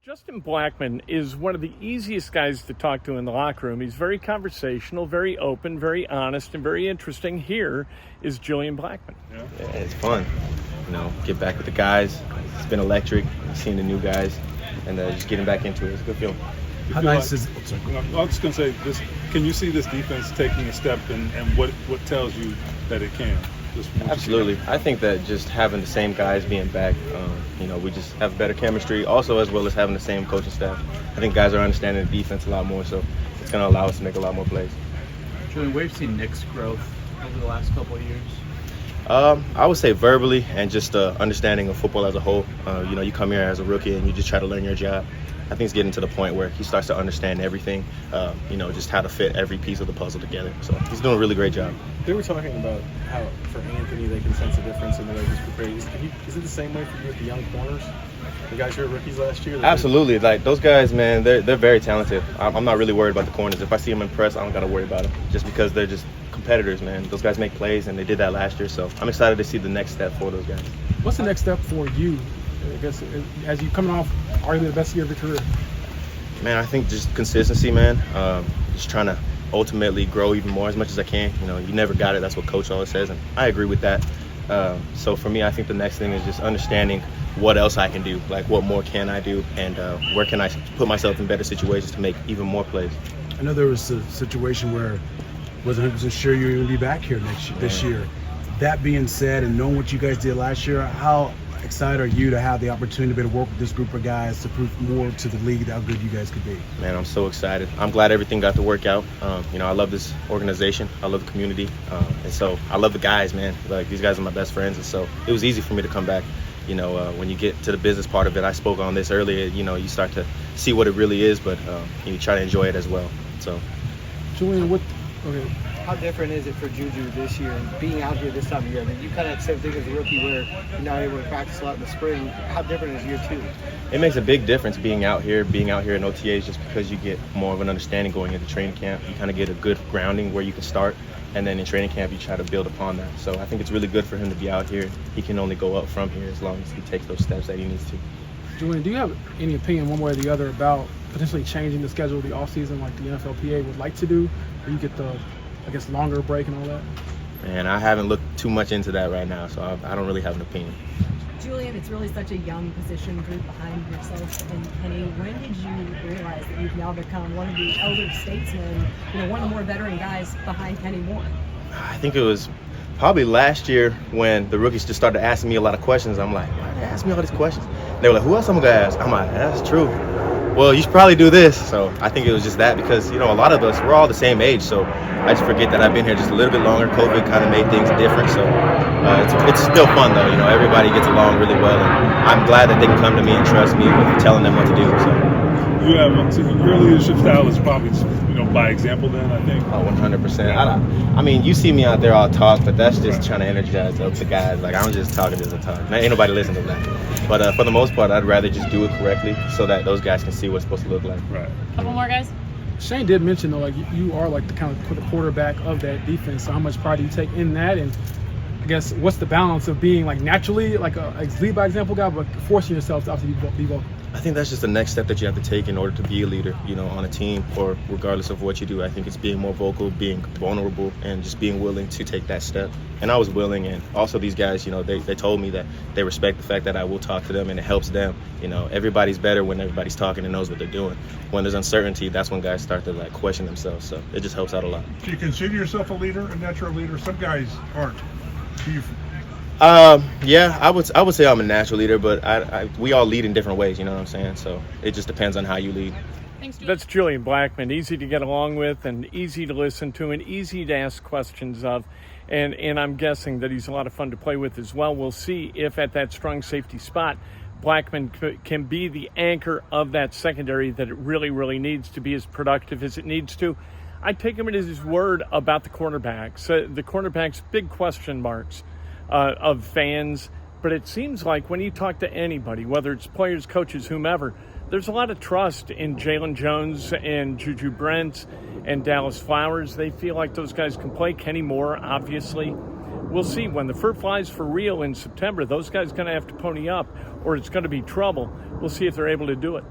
Justin Blackmon is one of the easiest guys to talk to in the locker room. He's very conversational, very open, very honest, and very interesting. Here is Julian Blackmon. Yeah, it's fun. Get back with the guys. It's been electric, seeing the new guys, and just getting back into it. It's a good feeling. How nice is it? I was just going to say, can you see this defense taking a step, and what tells you that it can? Absolutely. I think that just having the same guys being back, we just have better chemistry, also as well as having the same coaching staff. I think guys are understanding the defense a lot more, so it's going to allow us to make a lot more plays. Julian, where have you seen Nick's growth over the last couple of years? I would say verbally and just understanding of football as a whole. You come here as a rookie and you just try to learn your job. I think it's getting to the point where he starts to understand everything, just how to fit every piece of the puzzle together. So he's doing a really great job. They were talking about how for Anthony they can sense a difference in the way he's prepared. Is it the same way for you with the young corners? The guys who were rookies last year? Absolutely. Like those guys, man, they're very talented. I'm not really worried about the corners. If I see them in press, I don't got to worry about them just because they're just competitors, man. Those guys make plays, and they did that last year. So I'm excited to see the next step for those guys. What's the next step for you, I guess, as you coming off arguably the best year of your career? Man, I think just consistency, man. Just trying to ultimately grow even more as much as I can. You never got it. That's what Coach always says, and I agree with that. So for me, I think the next thing is just understanding what else I can do. Like, what more can I do, and where can I put myself in better situations to make even more plays. I know there was a situation where I wasn't 100% sure you were going to be back here this year. That being said, and knowing what you guys did last year, how excited are you to have the opportunity to be able to work with this group of guys to prove more to the league how good you guys could be? Man, I'm so excited. I'm glad everything got to work out. I love this organization. I love the community. And so I love the guys, man. Like, these guys are my best friends. And so it was easy for me to come back. When you get to the business part of it, I spoke on this earlier, you start to see what it really is, but you try to enjoy it as well. So, Julian, how different is it for Juju this year and being out here this time of year? I mean, you kind of had the same thing as a rookie where you're not able to practice a lot in the spring. How different is year two? It makes a big difference being out here in OTAs, just because you get more of an understanding going into training camp. You kind of get a good grounding where you can start, and then in training camp you try to build upon that. So I think it's really good for him to be out here. He can only go up from here as long as he takes those steps that he needs to. Julian, do you have any opinion one way or the other about potentially changing the schedule of the offseason like the NFLPA would like to do, where you get the longer break and all that? Man, I haven't looked too much into that right now, so I don't really have an opinion. Julian, it's really such a young position group behind yourself and Kenny. When did you realize that you've now become one of the elder statesmen, one of the more veteran guys behind Kenny Moore? I think it was probably last year when the rookies just started asking me a lot of questions. I'm like, why they ask me all these questions? They were like, who else I'm going to ask? I'm like, that's true. Well, you should probably do this. So I think it was just that because, a lot of us, we're all the same age. So I just forget that I've been here just a little bit longer. COVID kind of made things different. So it's still fun, though. Everybody gets along really well. And I'm glad that they can come to me and trust me with telling them what to do. So. Your leadership style is probably, by example then, I think. Oh, 100%. I mean, you see me out there all talk, but that's just trying to energize the guys. Like, I'm just talking just to talk. Ain't nobody listening to that. But for the most part, I'd rather just do it correctly so that those guys can see what it's supposed to look like. Right. Couple more guys. Shane did mention, though, you are the kind of the quarterback of that defense. So how much pride do you take in that? And I guess what's the balance of being naturally a lead by example guy, but forcing yourself to obviously be vocal? I think that's just the next step that you have to take in order to be a leader, on a team or regardless of what you do. I think it's being more vocal, being vulnerable, and just being willing to take that step. And I was willing, and also these guys, they told me that they respect the fact that I will talk to them and it helps them. Everybody's better when everybody's talking and knows what they're doing. When there's uncertainty, that's when guys start to question themselves. So it just helps out a lot. Do you consider yourself a leader, a natural leader? Some guys aren't. Yeah, I would say I'm a natural leader, but we all lead in different ways, you know what I'm saying? So it just depends on how you lead. Thanks, that's Julian Blackmon, easy to get along with and easy to listen to and easy to ask questions of. And I'm guessing that he's a lot of fun to play with as well. We'll see if at that strong safety spot, Blackmon can be the anchor of that secondary that it really, really needs to be as productive as it needs to. I take him at his word about the cornerbacks. The cornerbacks, big question marks of fans. But it seems like when you talk to anybody, whether it's players, coaches, whomever, there's a lot of trust in Jalen Jones and Juju Brents and Dallas Flowers. They feel like those guys can play. Kenny Moore, obviously. We'll see. When the fur flies for real in September, those guys are going to have to pony up or it's going to be trouble. We'll see if they're able to do it.